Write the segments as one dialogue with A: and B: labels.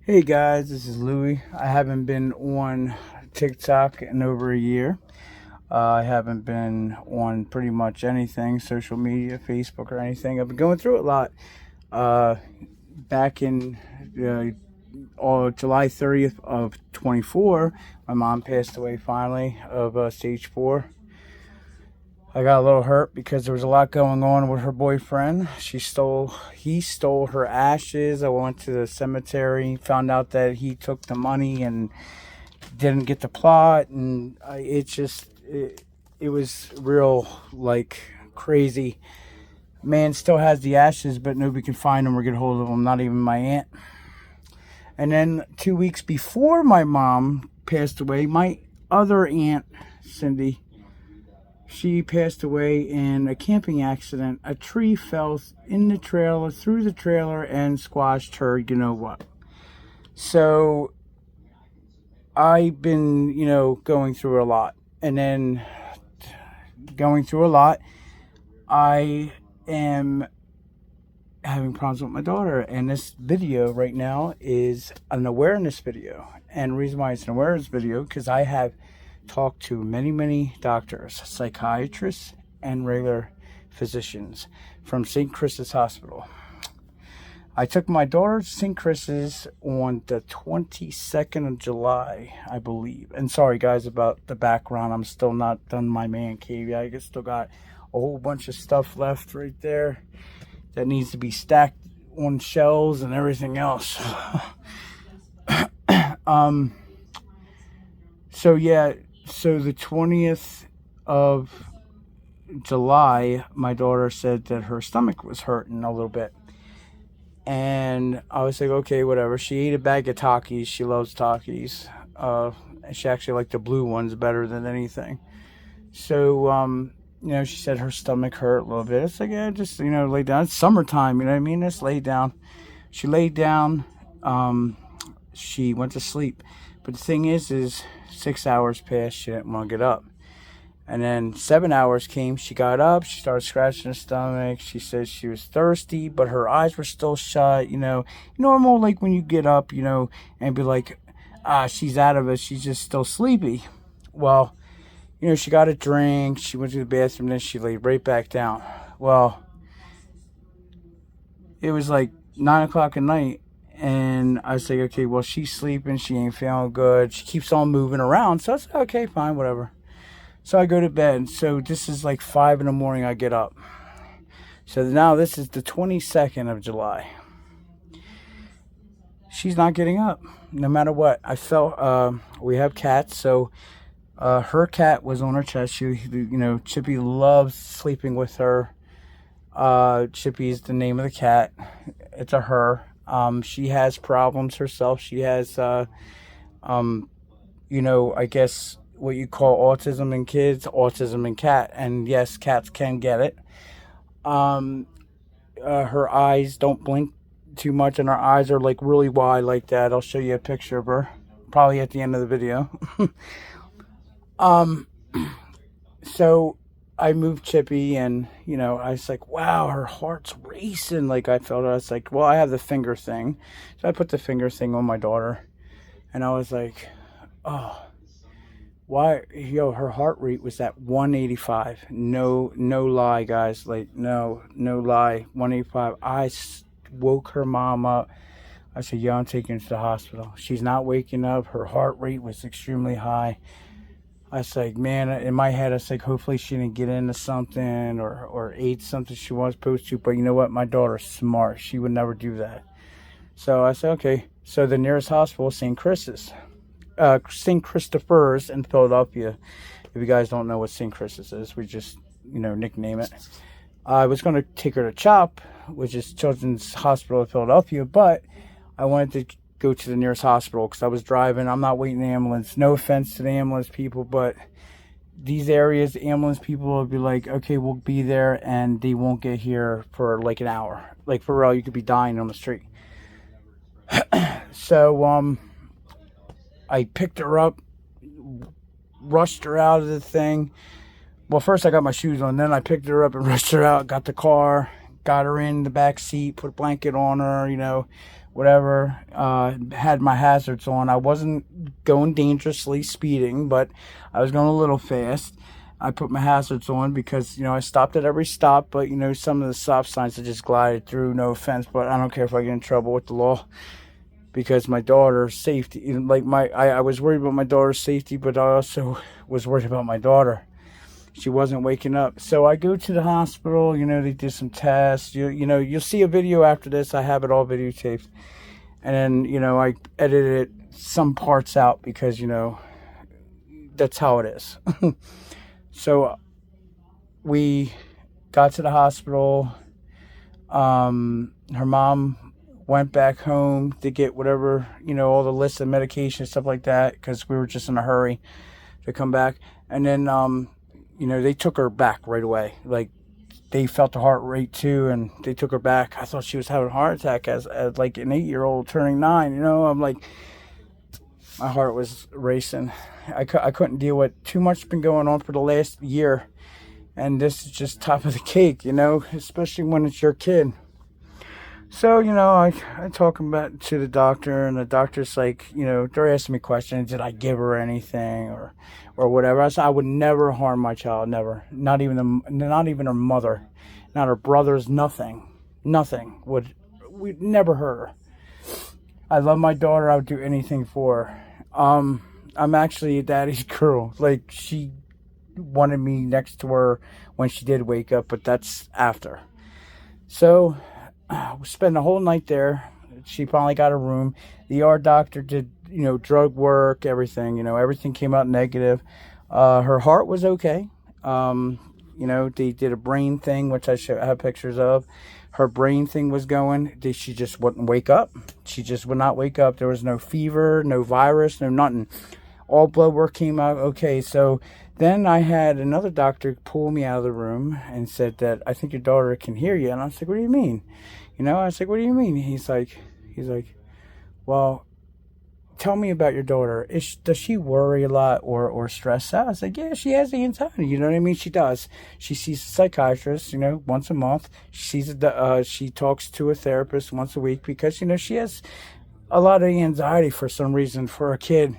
A: Hey guys, this is Louie. I haven't been on TikTok in over a year. I haven't been on pretty much anything, social media, Facebook or anything. I've been going through it a lot. Back in July 30th of 24, my mom passed away finally of stage 4. I got a little hurt because there was a lot going on with her boyfriend. He stole her ashes. I went to the cemetery, found out that he took the money and didn't get the plot, and it was real, like, crazy. Man still has the ashes, but nobody can find them or get hold of them, not even my aunt. And then 2 weeks before my mom passed away, my other aunt, Cindy, she passed away in a camping accident. A tree fell in the trailer, through the trailer, and squashed her, you know what. So I've been, going through a lot. And then going through a lot, I am having problems with my daughter. And this video right now is an awareness video. And the reason why it's an awareness video, because I have talked to many doctors, psychiatrists, and regular physicians from St. Chris's Hospital. I took my daughter to St. Chris's on the 22nd of July, I believe. And sorry guys about the background, I'm still not done my man cave. I still got a whole bunch of stuff left right there that needs to be stacked on shelves and everything else. So the 20th of July, my daughter said that her stomach was hurting a little bit. And I was like, okay, whatever. She ate a bag of Takis. She loves Takis. She actually liked the blue ones better than anything. So, she said her stomach hurt a little bit. It's like, yeah, just, lay down. It's summertime, you know what I mean? Just lay down. She laid down. She went to sleep. But the thing is 6 hours passed, she didn't want to get up. And then 7 hours came, she got up, she started scratching her stomach. She said she was thirsty, but her eyes were still shut, normal, like when you get up, and be like, she's out of it, she's just still sleepy. Well, she got a drink, she went to the bathroom, then she laid right back down. Well, it was like 9 o'clock at night. And I was like, okay, well, she's sleeping. She ain't feeling good. She keeps on moving around. So I said, okay, fine, whatever. So I go to bed. So this is like 5 in the morning I get up. So now this is the 22nd of July. She's not getting up, no matter what. I felt, we have cats. So her cat was on her chest. Chippy loves sleeping with her. Chippy is the name of the cat. It's a her. She has problems herself. She has, I guess what you call autism in kids, autism in cat. And yes, cats can get it. Her eyes don't blink too much, and her eyes are like really wide like that. I'll show you a picture of her, probably at the end of the video. So I moved Chippy, and, I was like, wow, her heart's racing. Like, I was like, well, I have the finger thing. So I put the finger thing on my daughter, and I was like, oh, why? Her heart rate was at 185. No lie, guys. Like, no lie. 185. I woke her mom up. I said, I'm taking her to the hospital. She's not waking up. Her heart rate was extremely high. I was like, man, in my head, I was like, hopefully she didn't get into something or ate something she wasn't supposed to. But you know what? My daughter's smart. She would never do that. So I said, okay. So the nearest hospital is St. Christopher's in Philadelphia. If you guys don't know what St. Chris's is, we just, nickname it. I was going to take her to CHOP, which is Children's Hospital of Philadelphia, but I wanted to go to the nearest hospital because I was driving. I'm not waiting the ambulance. No offense to the ambulance people, but these areas, the ambulance people will be like, okay, we'll be there, and they won't get here for like an hour. Like, for real, you could be dying on the street. So I picked her up, rushed her out of the thing. Well, first I got my shoes on, then I picked her up and rushed her out, got the car, got her in the back seat, put a blanket on her, whatever. Had my hazards on. I wasn't going dangerously speeding, but I was going a little fast. I put my hazards on because, I stopped at every stop, but, some of the stop signs I just glided through, no offense, but I don't care if I get in trouble with the law because my daughter's safety, I was worried about my daughter's safety, but I also was worried about my daughter. She wasn't waking up. So I go to the hospital, they did some tests, you'll see a video after this. I have it all videotaped. And then, I edited some parts out because, that's how it is. So we got to the hospital. Her mom went back home to get whatever, all the lists of medication, stuff like that, because we were just in a hurry to come back. And then, they took her back right away. Like, they felt the heart rate too, and they took her back. I thought she was having a heart attack as like an 8-year-old turning 9, I'm like, my heart was racing. I couldn't deal with too much been going on for the last year. And this is just top of the cake, especially when it's your kid. So, I talk about to the doctor, and the doctor's like, they're asking me questions. Did I give her anything or whatever? I said, I would never harm my child, never. Not even her mother, not her brothers, nothing. We'd never hurt her. I love my daughter. I would do anything for her. I'm actually a daddy's girl. Like, she wanted me next to her when she did wake up, but that's after. So we spent the whole night there. She finally got a room. The ER doctor did, drug work, everything. Everything came out negative. Her heart was okay. They did a brain thing, which I have pictures of. Her brain thing was going. She just wouldn't wake up. She just would not wake up. There was no fever, no virus, no nothing. All blood work came out okay. So then I had another doctor pull me out of the room and said that, I think your daughter can hear you. And I was like, what do you mean? I was like, what do you mean? He's like, well, tell me about your daughter. Does she worry a lot or stress out? I was like, yeah, she has anxiety. You know what I mean? She does. She sees a psychiatrist, once a month. She talks to a therapist once a week because, she has a lot of anxiety for some reason for a kid.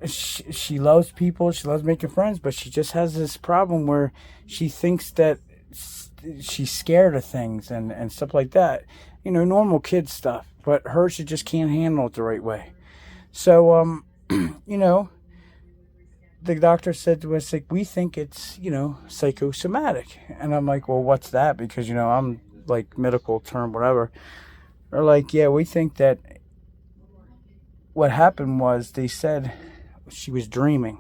A: She loves people. She loves making friends, but she just has this problem where she thinks that she's scared of things and stuff like that. Normal kid stuff. But her, she just can't handle it the right way. So, the doctor said to us, like, we think it's, psychosomatic. And I'm like, well, what's that? Because, I'm like medical term, whatever. They're like, yeah, we think that what happened was they said she was dreaming.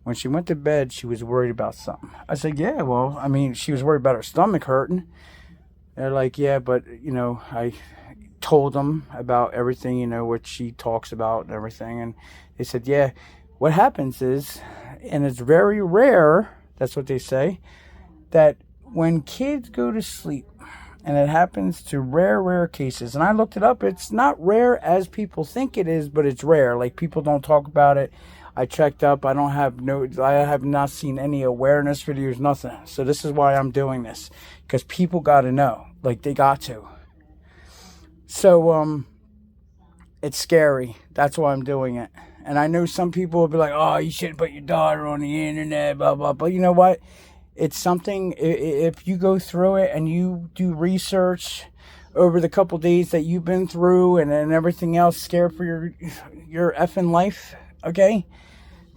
A: When she went to bed, she was worried about something. I said, yeah, well, she was worried about her stomach hurting. They're like, yeah, but, I told them about everything, what she talks about and everything. And they said, yeah, what happens is, and it's very rare, that's what they say, that when kids go to sleep, and it happens to rare cases, and I looked it up, it's not rare as people think it is, but it's rare. Like, people don't talk about it. I checked up. I have not seen any awareness videos, nothing. So this is why I'm doing this, because people got to know. Like, they got to. So, it's scary. That's why I'm doing it. And I know some people will be like, oh, you shouldn't put your daughter on the internet, blah, blah, blah. You know what? It's something, if you go through it and you do research over the couple days that you've been through and everything else, scared for your effing life, okay?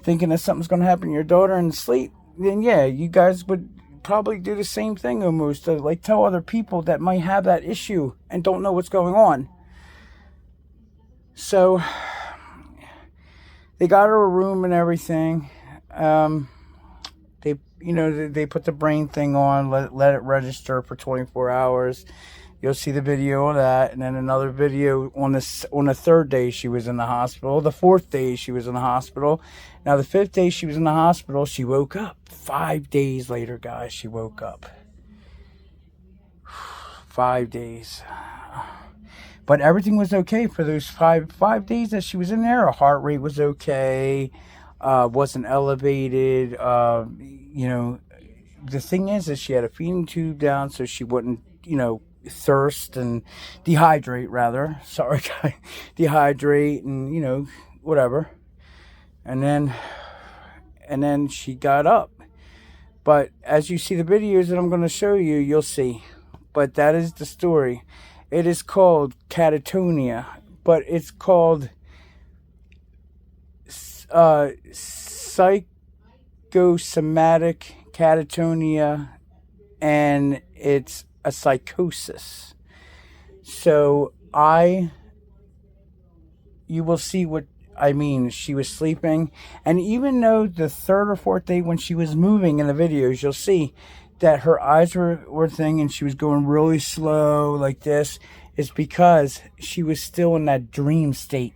A: Thinking that something's going to happen to your daughter in sleep, then yeah, you guys would probably do the same thing almost, to like tell other people that might have that issue and don't know what's going on. So they got her a room and everything. They put the brain thing on, let it register for 24 hours. You'll see the video of that, and then another video on the third day she was in the hospital. The fourth day she was in the hospital. Now the fifth day she was in the hospital, she woke up. 5 days later, guys, she woke up. 5 days. But everything was okay for those five days that she was in there. Her heart rate was okay, wasn't elevated. The thing is that she had a feeding tube down so she wouldn't, thirst and dehydrate, rather. Sorry, guys. Dehydrate and, you know, whatever. And then she got up. But as you see the videos that I'm going to show you, you'll see. But that is the story. It is called CATATONIA, but it's called psychosomatic catatonia, and it's a psychosis. So you will see what I mean. She was sleeping, and even though the third or fourth day when she was moving in the videos, you'll see that her eyes were thing, and she was going really slow like this. It's because she was still in that dream state.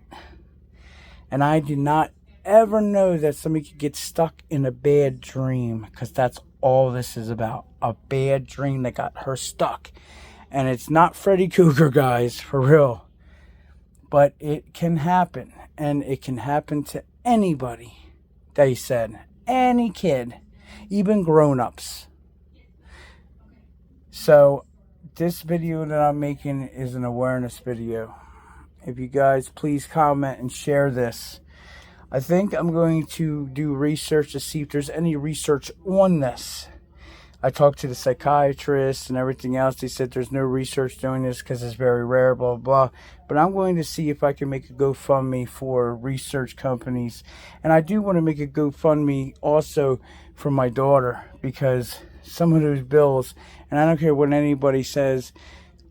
A: And I did not ever know that somebody could get stuck in a bad dream, because that's all this is about. A bad dream that got her stuck. And it's not Freddy Krueger, guys, for real. But it can happen. And it can happen to anybody, they said. Any kid. Even grown-ups. So, this video that I'm making is an awareness video. If you guys please comment and share this. I think I'm going to do research to see if there's any research on this. I talked to the psychiatrist and everything else. They said there's no research doing this because it's very rare, blah, blah. But I'm going to see if I can make a GoFundMe for research companies. And I do want to make a GoFundMe also for my daughter, because some of those bills, and I don't care what anybody says,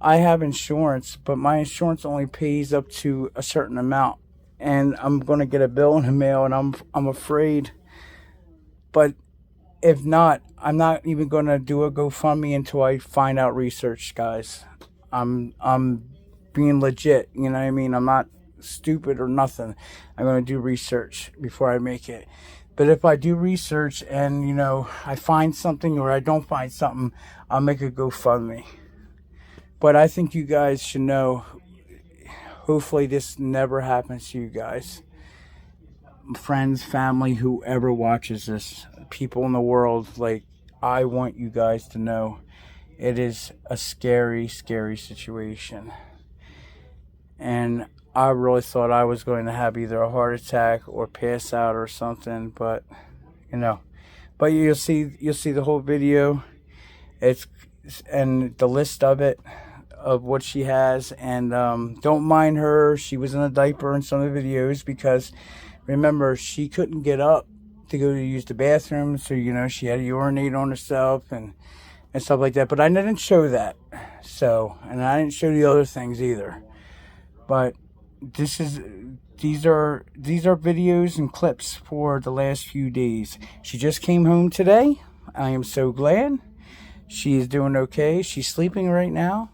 A: I have insurance, but my insurance only pays up to a certain amount. And I'm going to get a bill in the mail, and I'm afraid. But if not, I'm not even going to do a GoFundMe until I find out research, guys. I'm being legit, you know what I mean? I'm not stupid or nothing. I'm going to do research before I make it. But if I do research and, you know, I find something or I don't find something, I'll make a GoFundMe. But I think you guys should know, hopefully this never happens to you guys. Friends, family, whoever watches this, people in the world, like, I want you guys to know it is a scary, scary situation. And I really thought I was going to have either a heart attack or pass out or something, but, you know. But you'll see the whole video. And the list of it, of what she has. And don't mind her. She was in a diaper in some of the videos, because remember, she couldn't get up to go to use the bathroom, so, you know, she had to urinate on herself and stuff like that. But I didn't show that. So, and I didn't show the other things either. But these are videos and clips for the last few days. She just came home today. I am so glad. She is doing okay. She's sleeping right now.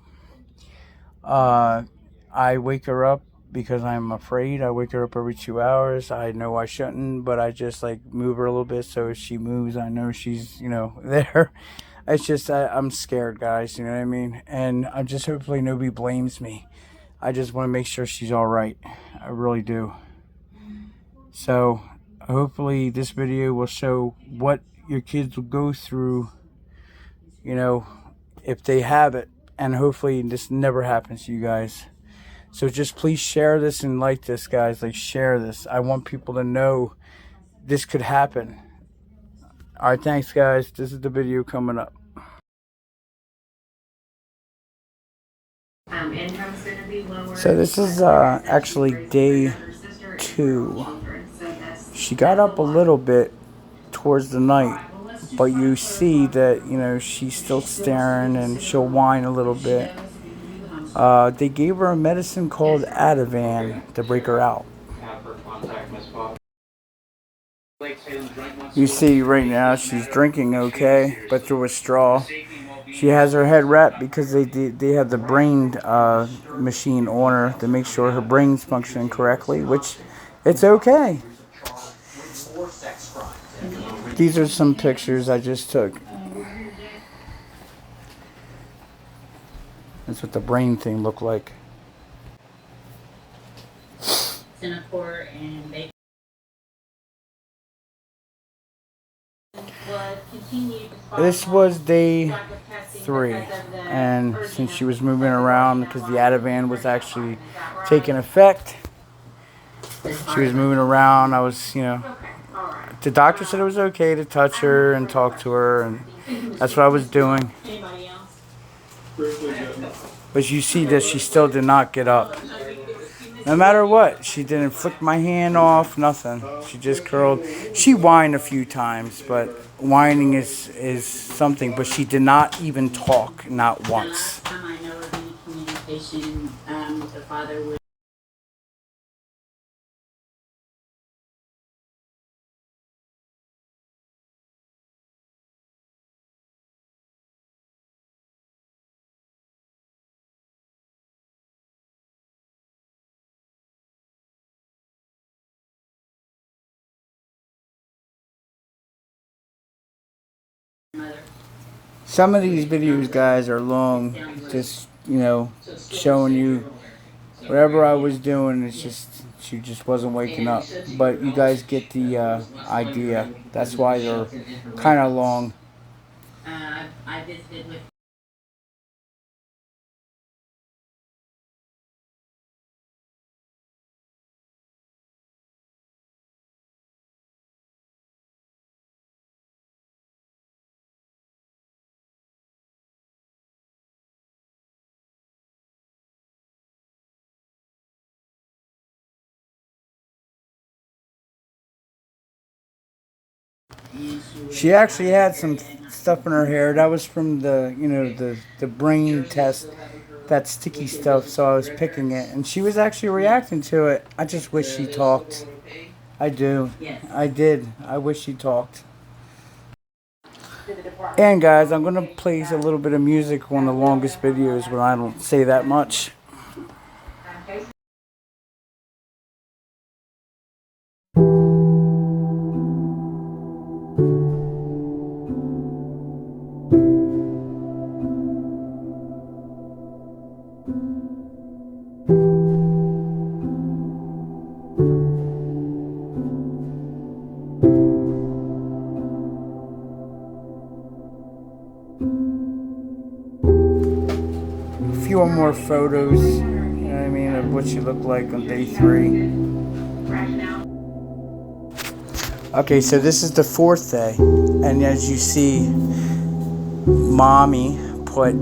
A: I wake her up because I'm afraid. I wake her up every 2 hours. I know I shouldn't, but I just like move her a little bit, so if she moves, I know she's, you know, there. It's just I'm scared, guys, you know what I mean? And I'm just, hopefully nobody blames me. I just want to make sure she's all right. I really do. So hopefully this video will show what your kids will go through, you know, if they have it. And hopefully this never happens to you guys. So just please share this and like this, guys. Like, share this. I want people to know this could happen. Alright, thanks, guys. This is the video coming up. So this is actually day 2. She got up a little bit towards the night, but you see that, you know, she's still staring and she'll whine a little bit. They gave her a medicine called DADv to break her out. You see right now she's drinking okay, but through a straw. She has her head wrapped because they have the brain machine on her to make sure her brain's functioning correctly, which it's okay. These are some pictures I just took. That's what the brain thing looked like. This was day 3. And since she was moving around, because the Ativan was actually taking effect, she was moving around. I was, the doctor said it was okay to touch her and talk to her, and that's what I was doing. But you see that she still did not get up. No matter what, she didn't flick my hand off, nothing. She just curled. She whined a few times, but whining is something. But she did not even talk, not once.
B: I know of any communication with the father with mother.
A: Some of these videos, guys, are long. Just, showing you whatever I was doing. It's just, she just wasn't waking up. But you guys get the idea. That's why they're kind of long.
B: I visited with
A: She actually had some stuff in her hair. That was from the brain test, that sticky stuff. So I was picking it, and she was actually reacting to it. I just wish she talked. I do. I did. I wish she talked. And guys, I'm gonna play a little bit of music on the longest videos when I don't say that much. A few more photos, of what she looked like on day 3. Okay, so this is the 4th day, and as you see, Mommy put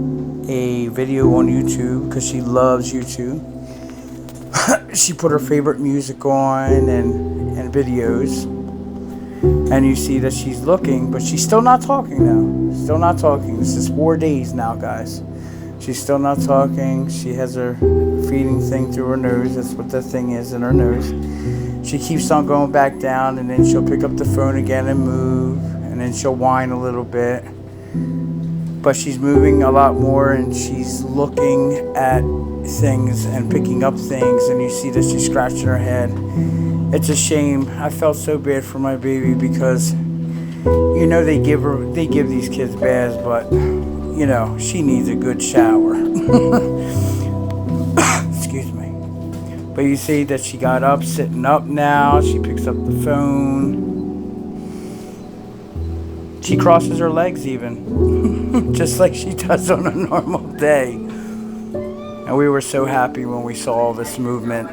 A: a video on YouTube because she loves YouTube. She put her favorite music on and videos, and you see that she's looking, but she's still not talking now. Still not talking. This is 4 days now, guys. She's still not talking. She has her feeding thing through her nose. That's what that thing is in her nose. She keeps on going back down, and then she'll pick up the phone again and move, and then she'll whine a little bit. But she's moving a lot more, and she's looking at things and picking up things, and you see that she's scratching her head. It's a shame. I felt so bad for my baby because, they give these kids baths, but she needs a good shower. Excuse me. But you see that she got up, sitting up now. She picks up the phone. She crosses her legs even. Just like she does on a normal day. And we were so happy when we saw all this movement.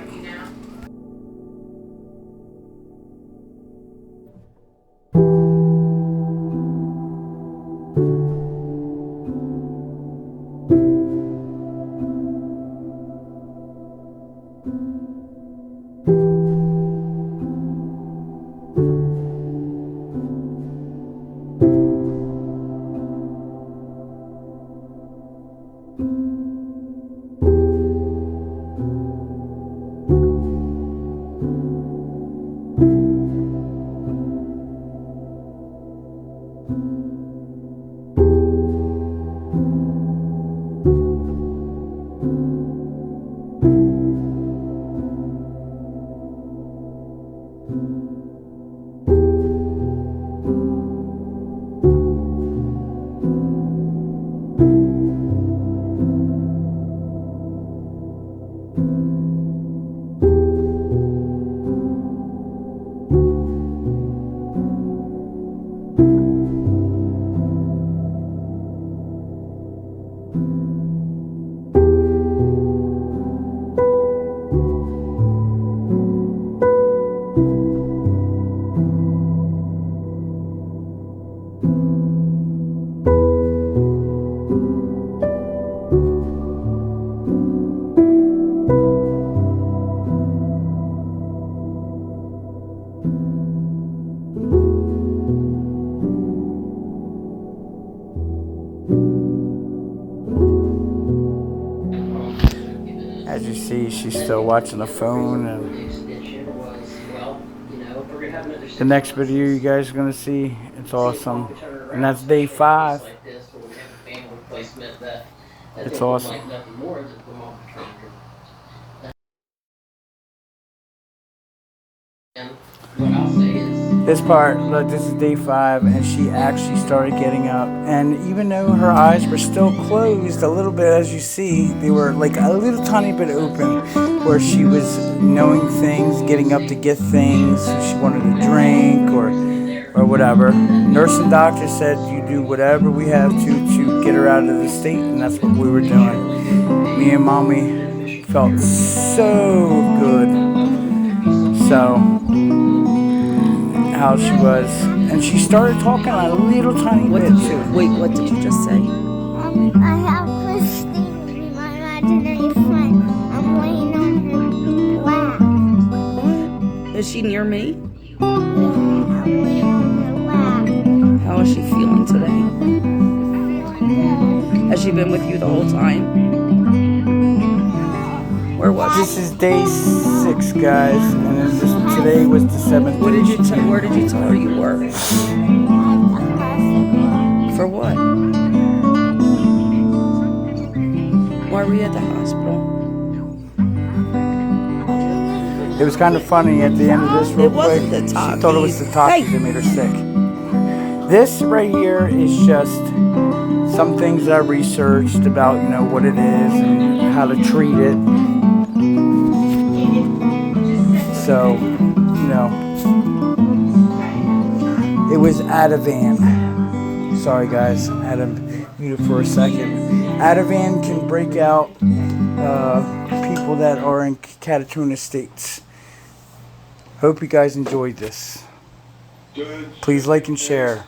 A: still watching the phone. And the next video you guys are going to see, it's awesome. And that's day 5. It's awesome. This part, look, this is day 5, and she actually started getting up. And even though her eyes were still closed a little bit, as you see, they were like a little tiny bit open, where she was knowing things, getting up to get things. She wanted a drink or whatever. Nurse and doctor said, you do whatever we have to get her out of the state, and that's what we were doing. Me and Mommy felt so good. So, how she was, and she started talking a little tiny bit too.
C: Wait, what did you just say?
D: I have Christine to be my imaginary friend. I'm laying on her lap.
C: Is she near me?
D: Yeah, I'm laying on her lap.
C: How is she feeling today?
D: Feeling
C: Has she been with you the whole time? Where was
A: This is day 6, guys, and today was the 7th.
C: Where did you tell her you were? For what? Why were you at the hospital?
A: It was kind of funny at the end of this real
C: It wasn't
A: quick.
C: the
A: She
C: talkies.
A: thought it was the talkies
C: Hey.
A: that made her sick. This right here is just some things that I researched about, you know, what it is and how to treat it. So, you know, it was Ativan. Sorry guys, I had to mute it for a second. Ativan can break out people that are in catatonic states. Hope you guys enjoyed this. Please like and share.